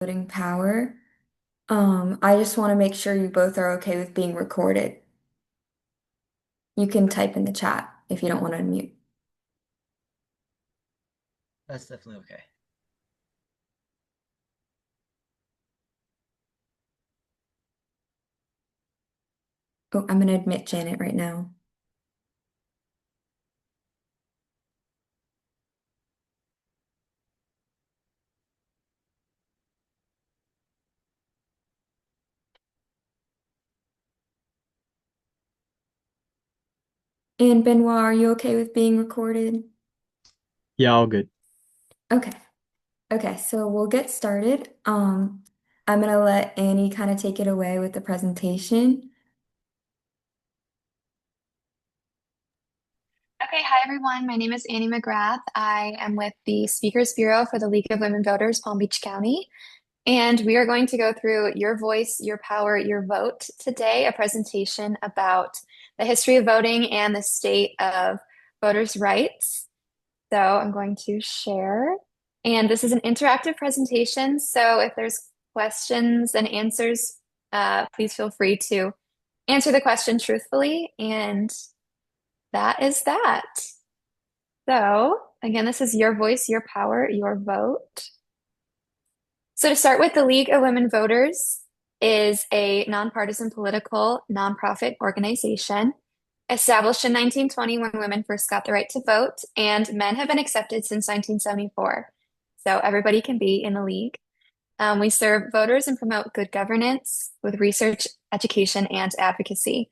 Voting power. I just want to make sure you both are okay with being recorded. You can type in the chat if you don't want to unmute. That's definitely okay. Oh, I'm going to admit Janet right now. And Benoit, are you okay with being recorded? Yeah, all good. Okay. Okay, so we'll get started. I'm going to let Annie kind of take it away with the presentation. Okay, hi everyone. My name is Annie McGrath. I am with the Speakers Bureau for the League of Women Voters, Palm Beach County. And we are going to go through Your Voice, Your Power, Your Vote today, a presentation about the history of voting and the state of voters' rights. So I'm going to share. And this is an interactive presentation. So if there's questions and answers, please feel free to answer the question truthfully. And that is that. So, again, this is Your Voice, Your Power, Your Vote. So, to start with, the League of Women Voters is a nonpartisan political nonprofit organization established in 1920 when women first got the right to vote, and men have been accepted since 1974. So, everybody can be in the league. We serve voters and promote good governance with research, education, and advocacy.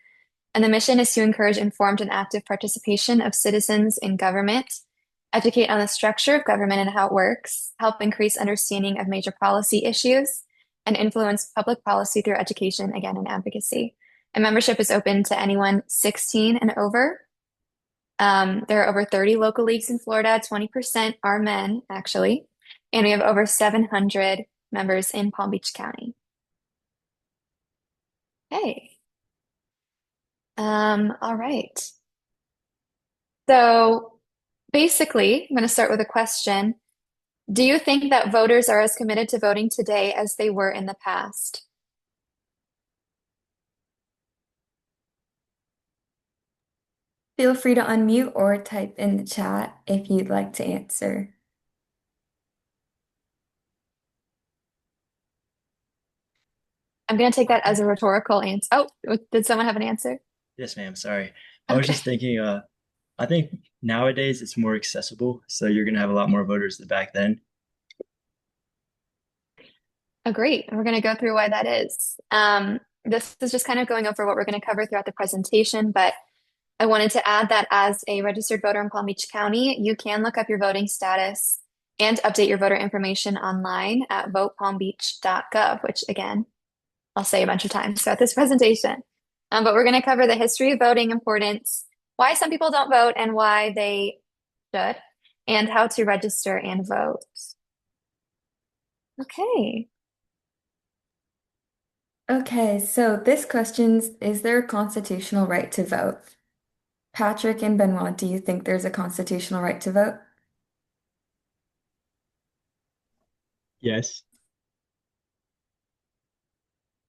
And the mission is to encourage informed and active participation of citizens in government, educate on the structure of government and how it works, help increase understanding of major policy issues, and influence public policy through education, again, and advocacy. And membership is open to anyone 16 and over. There are over 30 local leagues in Florida. 20% are men, actually. And we have over 700 members in Palm Beach County. Hey. All right. So basically, I'm going to start with a question. Do you think that voters are as committed to voting today as they were in the past? Feel free to unmute or type in the chat if you'd like to answer. I'm going to take that as a rhetorical answer. Oh, did someone have an answer? Yes, ma'am. Sorry. I was Okay. just thinking, I think nowadays it's more accessible, so you're gonna have a lot more voters than back then. Oh, great. We're going to go through why that is. This is just kind of going over what we're going to cover throughout the presentation, but I wanted to add that as a registered voter in Palm Beach County, you can look up your voting status and update your voter information online at votepalmbeach.gov, which again, I'll say a bunch of times throughout this presentation. But we're going to cover the history of voting, importance, why some people don't vote and why they should, and how to register and vote. Okay. Okay, so this question's, is there a constitutional right to vote? Patrick and Benoit, do you think there's a constitutional right to vote? Yes.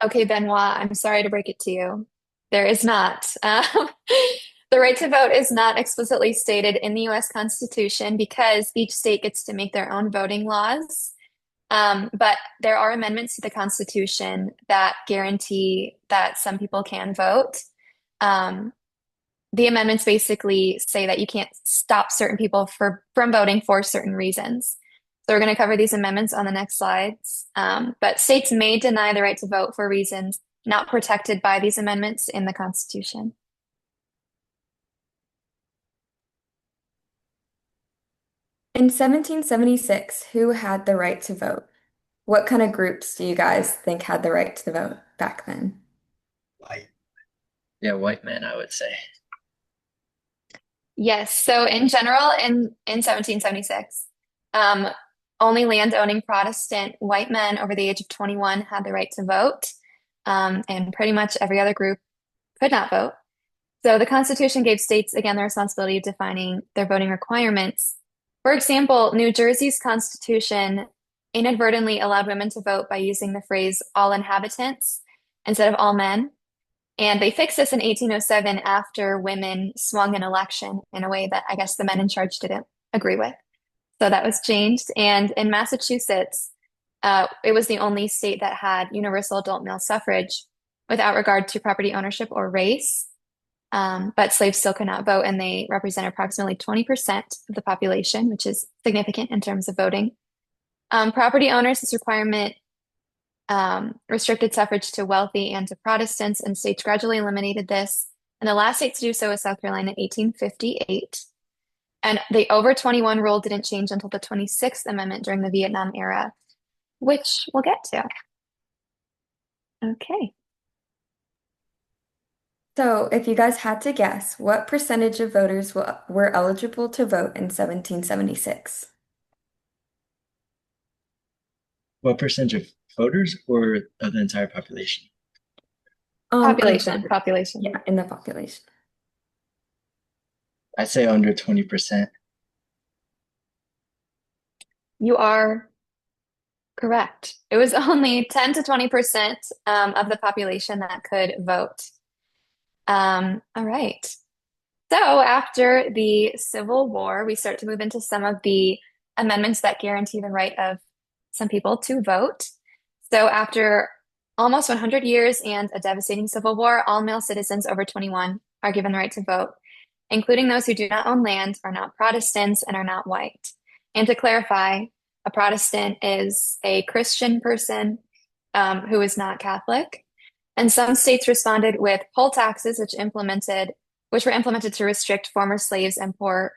Okay, Benoit, I'm sorry to break it to you. There is not. The right to vote is not explicitly stated in the US Constitution because each state gets to make their own voting laws. But there are amendments to the Constitution that guarantee that some people can vote. Um, the amendments basically say that you can't stop certain people from voting for certain reasons. So we're going to cover these amendments on the next slides. But states may deny the right to vote for reasons not protected by these amendments in the Constitution. In 1776, who had the right to vote? What kind of groups do you guys think had the right to vote back then? White. Yeah, white men, I would say. Yes, so in general, in 1776, um, only land-owning Protestant white men over the age of 21 had the right to vote, and pretty much every other group could not vote. So the Constitution gave states, again, the responsibility of defining their voting requirements. For example, New Jersey's Constitution inadvertently allowed women to vote by using the phrase all inhabitants instead of all men. And they fixed this in 1807 after women swung an election in a way that I guess the men in charge didn't agree with. So that was changed. And in Massachusetts, it was the only state that had universal adult male suffrage without regard to property ownership or race. But slaves still could not vote, and they represent approximately 20% of the population, which is significant in terms of voting. Property owners, this requirement restricted suffrage to wealthy and to Protestants, and states gradually eliminated this. And the last state to do so was South Carolina in 1858. And the over 21 rule didn't change until the 26th Amendment during the Vietnam era, which we'll get to. Okay. So, if you guys had to guess, what percentage of voters were eligible to vote in 1776? What percentage of voters or of the entire population? Of Population, voters. population. Yeah, in the population. I'd say under 20%. You are correct. It was only 10 to 20% of the population that could vote. All right. So after the Civil War, we start to move into some of the amendments that guarantee the right of some people to vote. So after almost 100 years and a devastating civil war, all male citizens over 21 are given the right to vote, including those who do not own land, are not Protestants, and are not white. And to clarify, a Protestant is a Christian person who is not Catholic. And some states responded with poll taxes, which were implemented to restrict former slaves and poor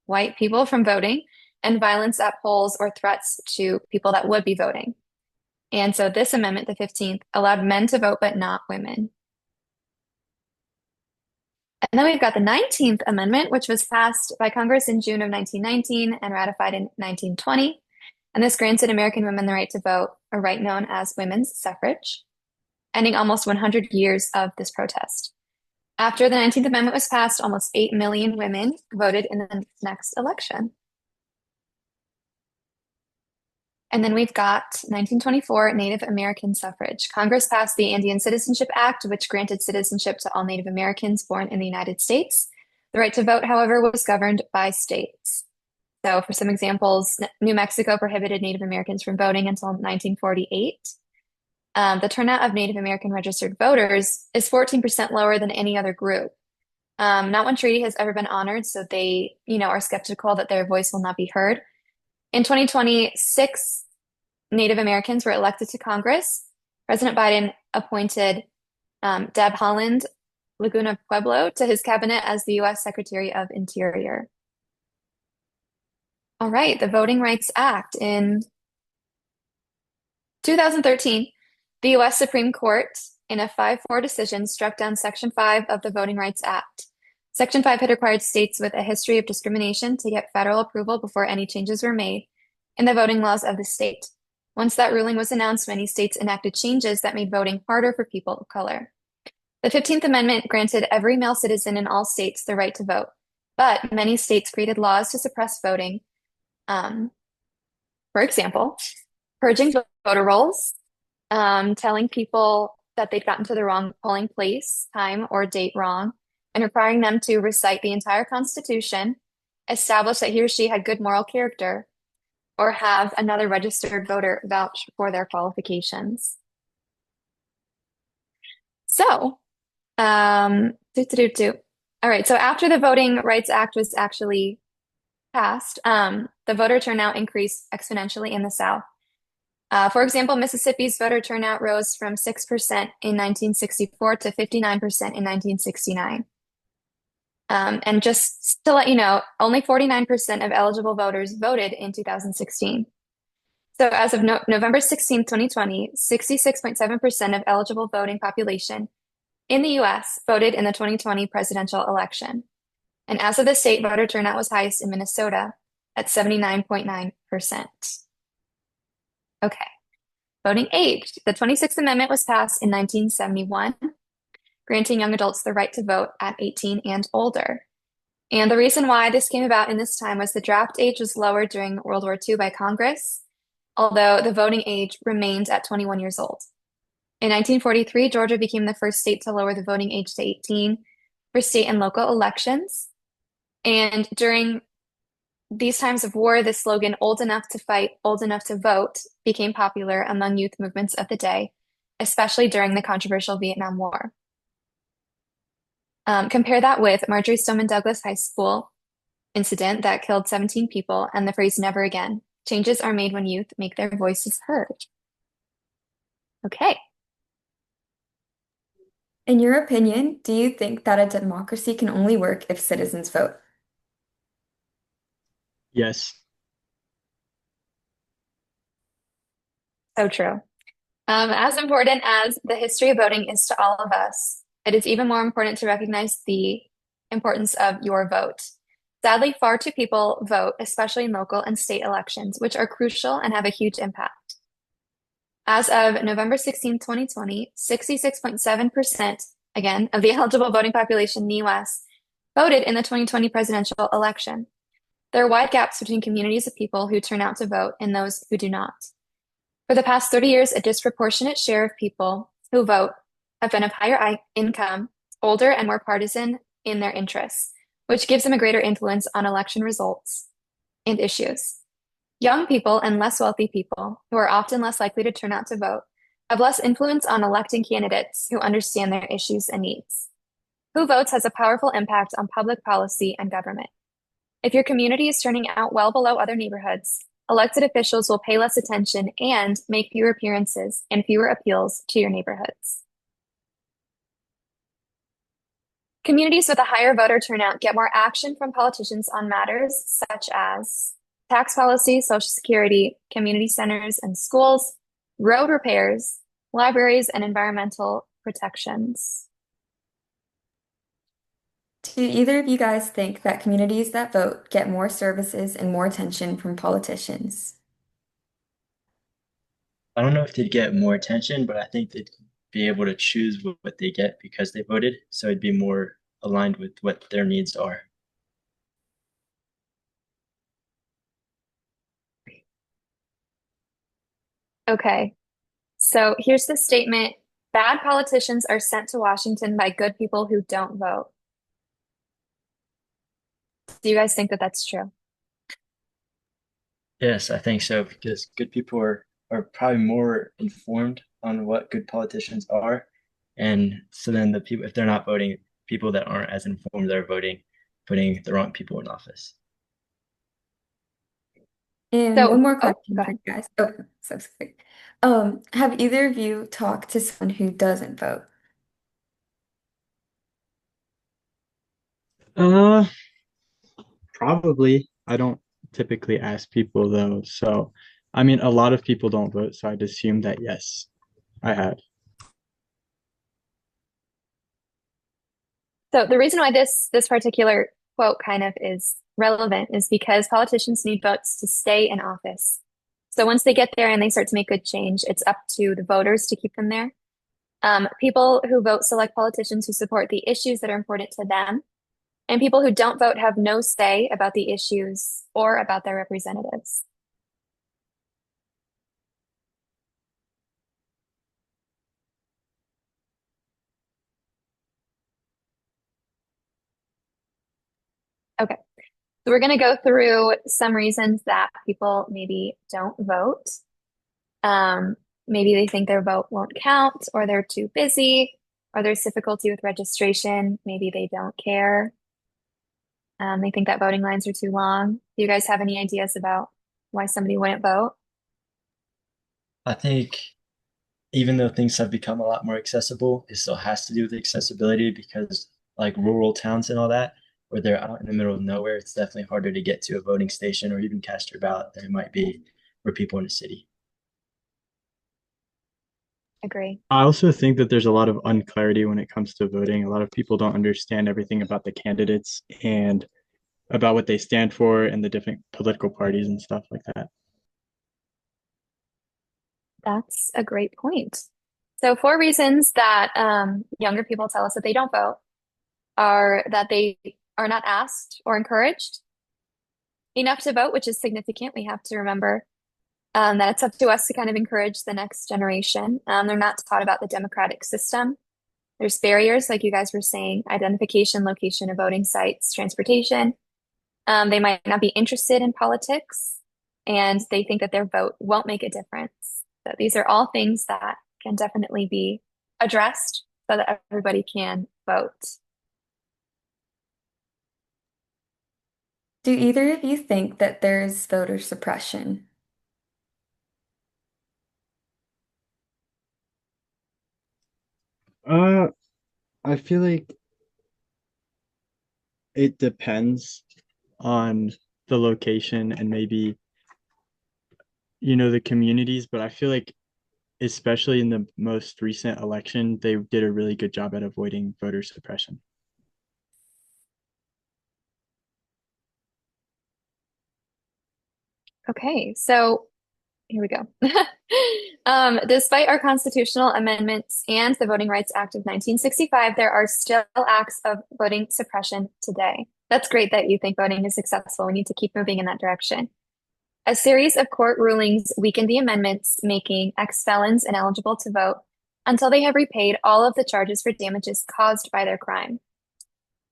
white people from voting, and violence at polls or threats to people that would be voting. And so this amendment, the 15th, allowed men to vote, but not women. And then we've got the 19th Amendment, which was passed by Congress in June of 1919 and ratified in 1920. And this granted American women the right to vote, a right known as women's suffrage, ending almost 100 years of this protest. After the 19th Amendment was passed, almost 8 million women voted in the next election. And then we've got 1924 Native American suffrage. Congress passed the Indian Citizenship Act, which granted citizenship to all Native Americans born in the United States. The right to vote, however, was governed by states. So for some examples, New Mexico prohibited Native Americans from voting until 1948. The turnout of Native American registered voters is 14% lower than any other group. Not one treaty has ever been honored, so they, are skeptical that their voice will not be heard. In 2020, 6 Native Americans were elected to Congress. President Biden appointed Deb Haaland Laguna Pueblo to his cabinet as the U.S. Secretary of Interior. All right, the Voting Rights Act. In 2013, the U.S. Supreme Court, in a 5-4 decision, struck down Section 5 of the Voting Rights Act. Section 5 had required states with a history of discrimination to get federal approval before any changes were made in the voting laws of the state. Once that ruling was announced, many states enacted changes that made voting harder for people of color. The 15th Amendment granted every male citizen in all states the right to vote, but many states created laws to suppress voting. For example, purging voter rolls, telling people that they'd gotten to the wrong polling place, time, or date wrong, and requiring them to recite the entire Constitution, establish that he or she had good moral character, or have another registered voter vouch for their qualifications. So, All right, so after the Voting Rights Act was actually passed, the voter turnout increased exponentially in the South. For example, Mississippi's voter turnout rose from 6% in 1964 to 59% in 1969. And just to let you know, only 49% of eligible voters voted in 2016. So as of November 16, 2020, 66.7% of eligible voting population in the US voted in the 2020 presidential election. And as of this date, voter turnout was highest in Minnesota at 79.9%. Okay, voting age. The 26th Amendment was passed in 1971, granting young adults the right to vote at 18 and older. And the reason why this came about in this time was the draft age was lowered during World War II by Congress. although the voting age remained at 21 years old. In 1943, Georgia became the first state to lower the voting age to 18 for state and local elections. And during these times of war, the slogan, old enough to fight, old enough to vote, became popular among youth movements of the day, especially during the controversial Vietnam War. Compare that with Marjorie Stoneman Douglas High School incident that killed 17 people and the phrase never again. Changes are made when youth make their voices heard. Okay. In your opinion, do you think that a democracy can only work if citizens vote? Yes. So true. As important as the history of voting is to all of us, it is even more important to recognize the importance of your vote. Sadly, far too people vote, especially in local and state elections, which are crucial and have a huge impact. As of November 16, 2020, 66.7%, again, of the eligible voting population in the US voted in the 2020 presidential election. There are wide gaps between communities of people who turn out to vote and those who do not. For the past 30 years, a disproportionate share of people who vote have been of higher income, older, and more partisan in their interests, which gives them a greater influence on election results and issues. Young people and less wealthy people, who are often less likely to turn out to vote, have less influence on electing candidates who understand their issues and needs. Who votes has a powerful impact on public policy and government. If your community is turning out well below other neighborhoods, elected officials will pay less attention and make fewer appearances and fewer appeals to your neighborhoods. Communities with a higher voter turnout get more action from politicians on matters such as tax policy, Social Security, community centers and schools, road repairs, libraries, and environmental protections. Do either of you guys think that communities that vote get more services and more attention from politicians? I don't know if they'd get more attention, but I think they'd be able to choose what they get because they voted. So it'd be more aligned with what their needs are. Okay, so here's the statement. Bad politicians are sent to Washington by good people who don't vote. Do you guys think that that's true? Yes, I think so because good people are probably more informed on what good politicians are. And so then the people, if they're not voting, people that aren't as informed, they're voting, putting the wrong people in office. And one So, more oh, question go for ahead. you guys. Oh, so sorry. Have either of you talked to someone who doesn't vote? Uh, Probably. I don't typically ask people though. So, I mean, a lot of people don't vote, so I'd assume that yes, I have. So the reason why this particular quote kind of is relevant is because politicians need votes to stay in office. So once they get there and they start to make good change, it's up to the voters to keep them there. People who vote select politicians who support the issues that are important to them, and people who don't vote have no say about the issues or about their representatives. Okay, so we're going to go through some reasons that people maybe don't vote. Um, Maybe they think their vote won't count, or they're too busy, or there's difficulty with registration. Maybe they don't care. They think that voting lines are too long. Do you guys have any ideas about why somebody wouldn't vote? I think even though things have become a lot more accessible, it still has to do with accessibility because like rural towns and all that, where they're out in the middle of nowhere, it's definitely harder to get to a voting station or even cast your ballot than it might be for people in a city. Agree. I also think that there's a lot of unclarity when it comes to voting. A lot of people don't understand everything about the candidates and about what they stand for and the different political parties and stuff like that. That's a great point. So, four reasons that younger people tell us that they don't vote are that they are not asked or encouraged enough to vote, which is significant. We have to remember that it's up to us to kind of encourage the next generation. They're not taught about the democratic system. There's barriers, like you guys were saying, identification, location of voting sites, transportation. They might not be interested in politics, and they think that their vote won't make a difference. So these are all things that can definitely be addressed so that everybody can vote. Do either of you think that there's voter suppression? Uh, I feel like it depends on the location and maybe, the communities, but I feel like especially in the most recent election, they did a really good job at avoiding voter suppression. Okay, so here we go. Despite our constitutional amendments and the Voting Rights Act of 1965, there are still acts of voting suppression today. That's great that you think voting is successful. We need to keep moving in that direction. A series of court rulings weakened the amendments, making ex-felons ineligible to vote until they have repaid all of the charges for damages caused by their crime.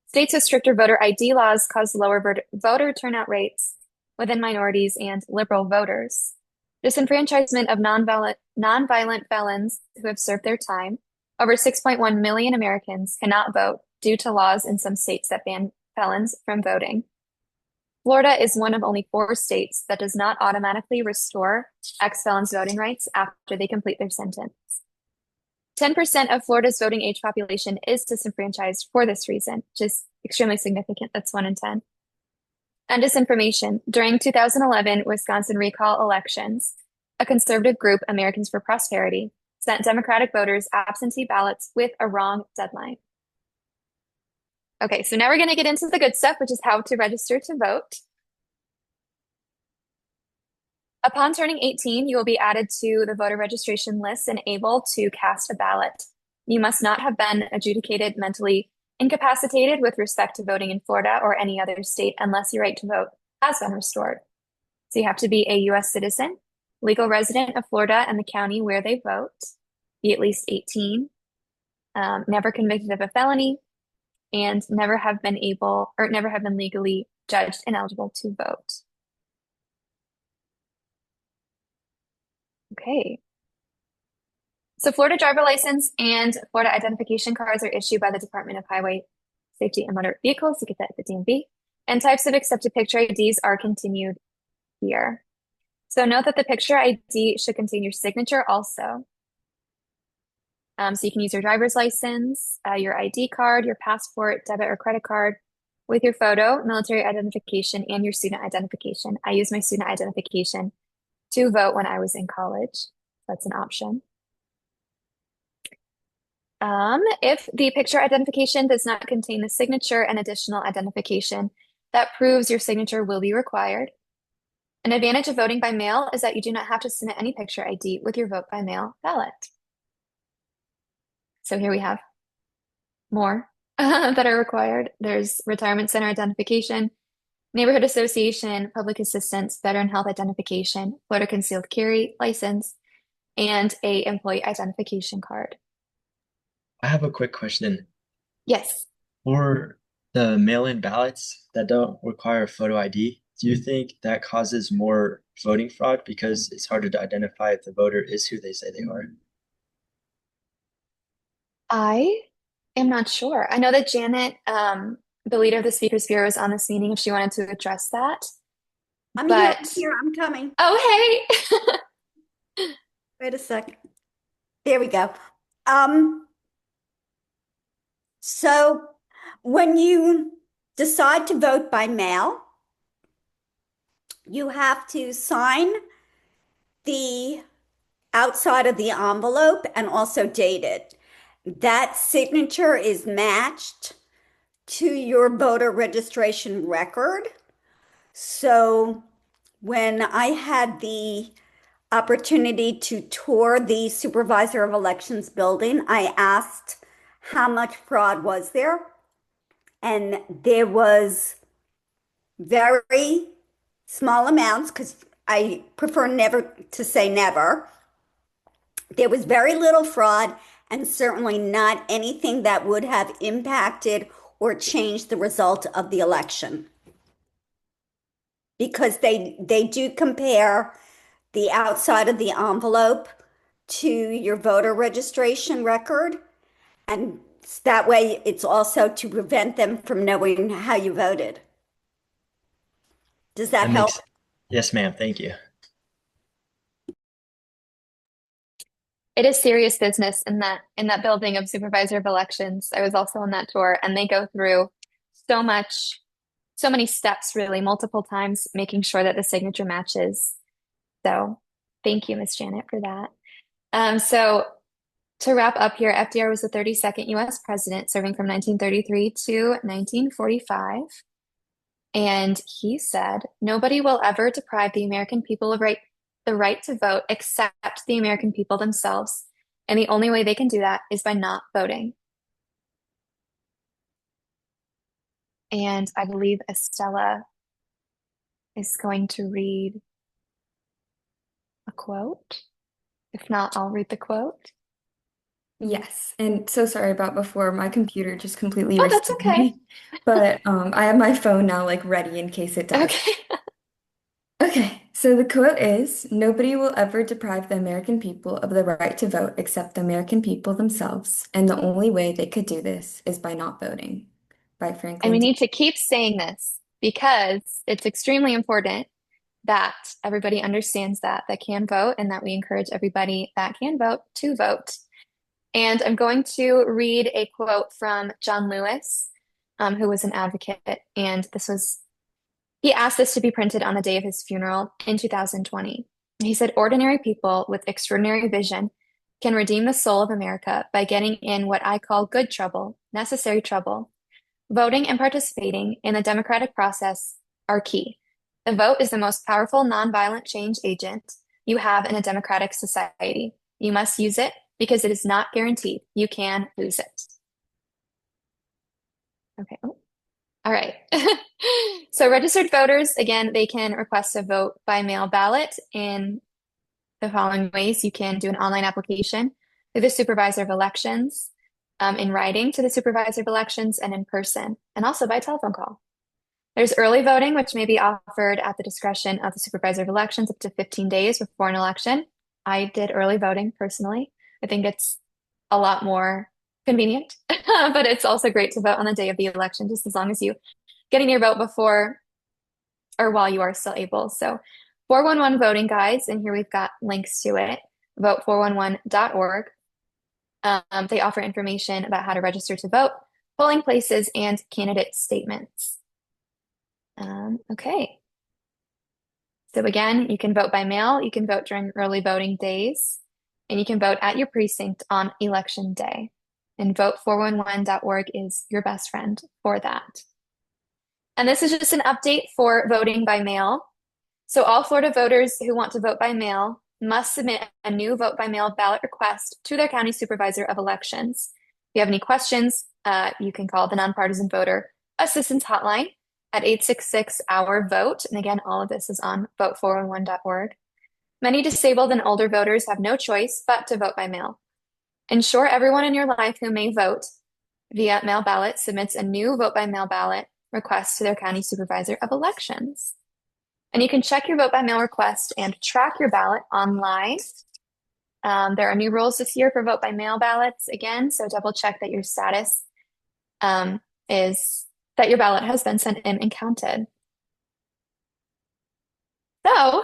States with stricter voter ID laws caused lower voter turnout rates within minorities and liberal voters. Disenfranchisement of nonviolent felons who have served their time. Over 6.1 million Americans cannot vote due to laws in some states that ban felons from voting. Florida is one of only 4 states that does not automatically restore ex-felons' voting rights after they complete their sentence. 10% of Florida's voting age population is disenfranchised for this reason, which is extremely significant. That's 1 in 10. And disinformation. During 2011 Wisconsin recall elections, a conservative group, Americans for Prosperity, sent Democratic voters absentee ballots with a wrong deadline. Okay, so now we're going to get into the good stuff, which is how to register to vote. Upon turning 18, you will be added to the voter registration list and able to cast a ballot. You must not have been adjudicated mentally incapacitated with respect to voting in Florida or any other state unless your right to vote has been restored. So you have to be a U.S. citizen, legal resident of Florida and the county where they vote, be at least 18, never convicted of a felony, and never have been legally judged ineligible to vote. Okay. So Florida driver license and Florida identification cards are issued by the Department of Highway Safety and Motor Vehicles. You get that at the DMV. And types of accepted picture IDs are continued here. So note that the picture ID should contain your signature also. So you can use your driver's license, your ID card, your passport, debit or credit card with your photo, military identification, and your student identification. I use my student identification to vote when I was in college. That's an option. If the picture identification does not contain the signature and additional identification that proves your signature will be required. An advantage of voting by mail is that you do not have to submit any picture ID with your vote by mail ballot. So here we have more that are required. There's retirement center identification, neighborhood association, public assistance, veteran health identification, Florida concealed carry license, and a employee identification card. I have a quick question. Yes. For the mail-in ballots that don't require a photo ID, do you think that causes more voting fraud because it's harder to identify if the voter is who they say they are? I am not sure. I know that Janet, the leader of the Speakers Bureau, is on this meeting if she wanted to address that. I'm But here, I'm coming. oh, hey. Wait a second. There we go. So when you decide to vote by mail, you have to sign the outside of the envelope and also date it. That signature is matched to your voter registration record. So when I had the opportunity to tour the supervisor of elections building, I asked how much fraud was there, and there was very small amounts because I prefer never to say never. There was very little fraud and certainly not anything that would have impacted or changed the result of the election because they do compare the outside of the envelope to your voter registration record, and that way it's also to prevent them from knowing how you voted. Does that That help? makes, yes, ma'am. Thank you. It is serious business in that building of supervisor of elections. I was also on that tour, and they go through so much, so many steps, really, multiple times, making sure that the signature matches. So thank you, Miss Janet, for that. So to wrap up here, FDR was the 32nd US president, serving from 1933 to 1945. And he said, nobody will ever deprive the American people of the right to vote except the American people themselves. And the only way they can do that is by not voting. And I believe Estella is going to read a quote. If not, I'll read the quote. Yes, and so sorry about before. My computer just completely Oh, that's restarted okay. me. But I have my phone now like ready in case it does. Okay. Okay, so the quote is, nobody will ever deprive the American people of the right to vote except the American people themselves, and the only way they could do this is by not voting. By And we Franklin D. need to keep saying this because it's extremely important that everybody understands that can vote and that we encourage everybody that can vote to vote. And I'm going to read a quote from John Lewis, who was an advocate. And he asked this to be printed on the day of his funeral in 2020. He said, ordinary people with extraordinary vision can redeem the soul of America by getting in what I call good trouble, necessary trouble. Voting and participating in the democratic process are key. The vote is the most powerful nonviolent change agent you have in a democratic society. You must use it because it is not guaranteed. You can lose it. Okay. Oh. All right. So registered voters, again, they can request a vote by mail ballot in the following ways. You can do an online application through the supervisor of elections, in writing to the supervisor of elections, and in person, and also by telephone call. There's early voting, which may be offered at the discretion of the supervisor of elections up to 15 days before an election. I did early voting personally. I think it's a lot more convenient, but it's also great to vote on the day of the election, just as long as you get in your vote before or while you are still able. So 411 voting guides, and here we've got links to it, vote411.org. They offer information about how to register to vote, polling places, and candidate statements. Okay. So again, you can vote by mail, you can vote during early voting days, and you can vote at your precinct on election day. And vote411.org is your best friend for that. And this is just an update for voting by mail. So all Florida voters who want to vote by mail must submit a new vote by mail ballot request to their county supervisor of elections. If you have any questions, you can call the Nonpartisan Voter Assistance Hotline at 866-OUR-VOTE. And again, all of this is on vote411.org. Many disabled and older voters have no choice but to vote by mail. Ensure everyone in your life who may vote via mail ballot submits a new vote by mail ballot request to their county supervisor of elections. And you can check your vote by mail request and track your ballot online. There are new rules this year for vote by mail ballots again, so double check that your status is that your ballot has been sent in and counted. So,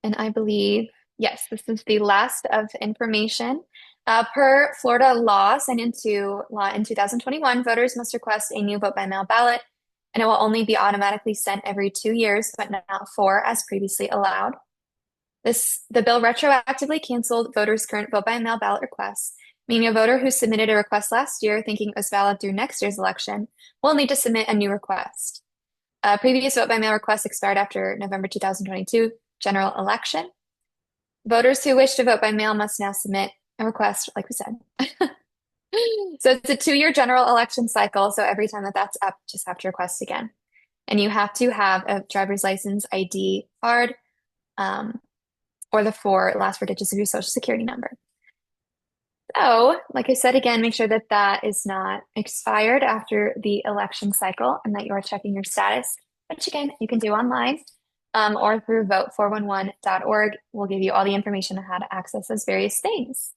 and I believe, yes, this is the last of information. Per Florida law signed into law in 2021, voters must request a new vote by mail ballot, and it will only be automatically sent every 2 years, but not 4 as previously allowed. The bill retroactively canceled voters' current vote by mail ballot requests, meaning a voter who submitted a request last year thinking it was valid through next year's election will need to submit a new request. Previous vote by mail requests expired after November 2022 general election. Voters who wish to vote by mail must now submit a request, like we said. So it's a 2-year general election cycle. So every time that's up, just have to request again. And you have to have a driver's license ID card um, or the last four digits of your social security number. So, like I said again, make sure that that is not expired after the election cycle and that you are checking your status, which again, you can do online or through vote411.org. We'll give you all the information on how to access those various things.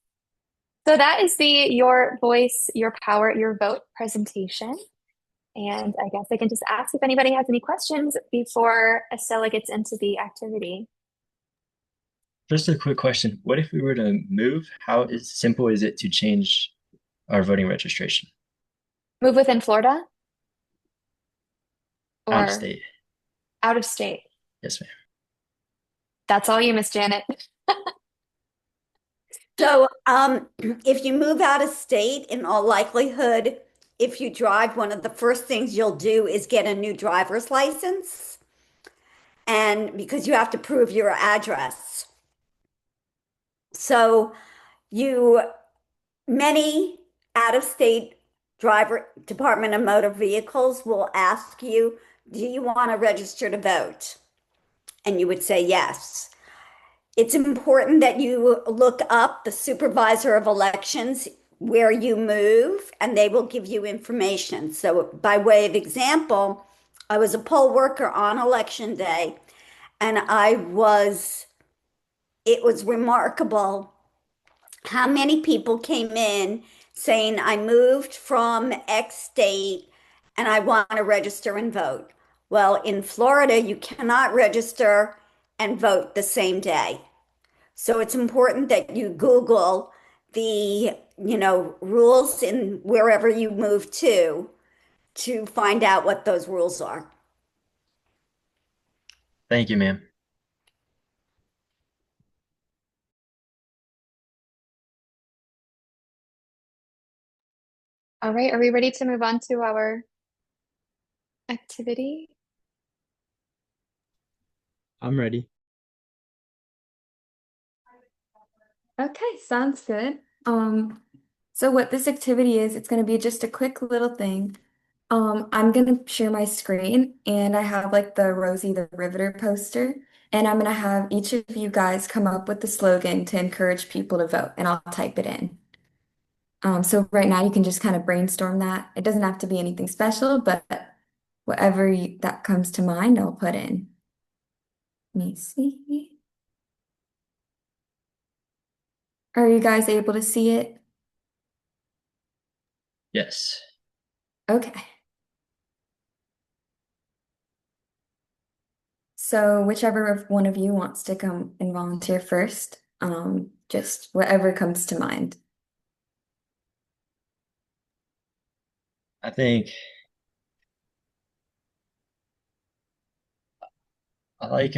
So that is the Your Voice, Your Power, Your Vote presentation. And I guess I can just ask if anybody has any questions before Estella gets into the activity. Just a quick question. What if we were to move? How simple is it to change our voting registration? Move within Florida Out of or state? out of state? Yes, ma'am. That's all you, Miss Janet. So, if you move out of state, in all likelihood, if you drive, one of the first things you'll do is get a new driver's license. And because you have to prove your address. So, you, many out of state driver Department of Motor Vehicles will ask you, do you want to register to vote? And you would say yes. It's important that you look up the supervisor of elections where you move, and they will give you information. So, by way of example, I was a poll worker on election day, and it was remarkable how many people came in saying, I moved from X state and I want to register and vote. Well, in Florida, you cannot register and vote the same day. So it's important that you Google the, rules in wherever you move to find out what those rules are. Thank you, ma'am. All right, are we ready to move on to our activity? I'm ready. Okay, sounds good. So what this activity is, it's going to be just a quick little thing. I'm going to share my screen and I have like the Rosie the Riveter poster, and I'm going to have each of you guys come up with the slogan to encourage people to vote, and I'll type it in. So right now you can just kind of brainstorm that. It doesn't have to be anything special, but whatever that comes to mind, I'll put in. Let me see. Are you guys able to see it? Yes. Okay. So whichever one of you wants to come and volunteer first, just whatever comes to mind. I think I like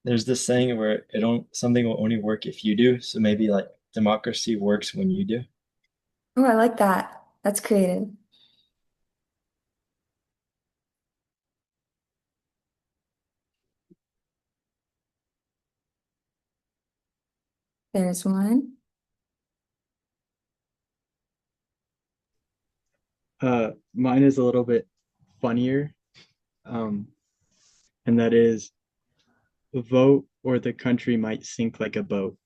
there's this saying where something will only work if you do. So maybe like democracy works when you do. Oh, I like that. That's creative. There's one. Mine is a little bit funnier, um, and that is vote or the country might sink like a boat.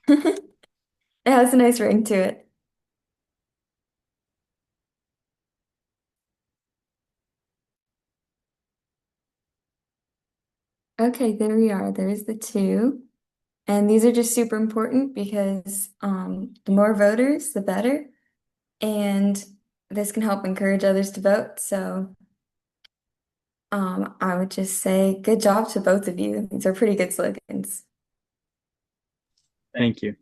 It has a nice ring to it. Okay, there we are. There's the two. And these are just super important because the more voters, the better. And this can help encourage others to vote. So I would just say good job to both of you. These are pretty good slogans. Thank you.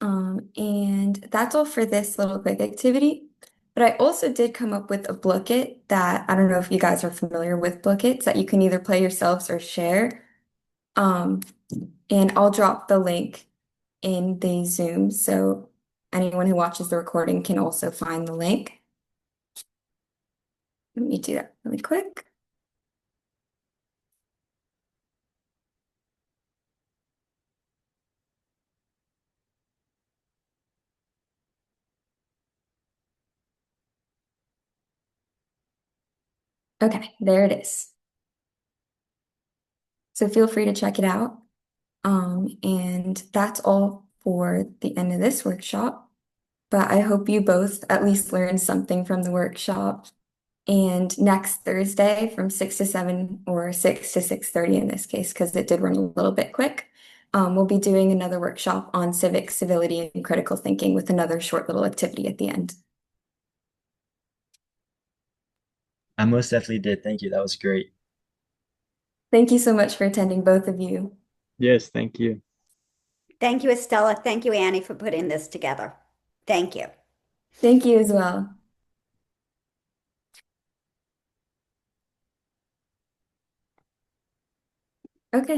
And that's all for this little quick activity. But I also did come up with a booklet that I don't know if you guys are familiar with booklets that you can either play yourselves or share. Um, and I'll drop the link in the Zoom so anyone who watches the recording can also find the link. Let me do that really quick. Okay, there it is. So feel free to check it out. And that's all for the end of this workshop. But I hope you both at least learned something from the workshop. And next Thursday from 6 to 7 or 6 to 6:30 in this case, because it did run a little bit quick, we'll be doing another workshop on civic civility and critical thinking with another short little activity at the end. I most definitely did. Thank you. That was great. Thank you so much for attending, both of you. Yes, thank you. Thank you, Estella. Thank you, Annie, for putting this together. Thank you. Thank you as well. Okay.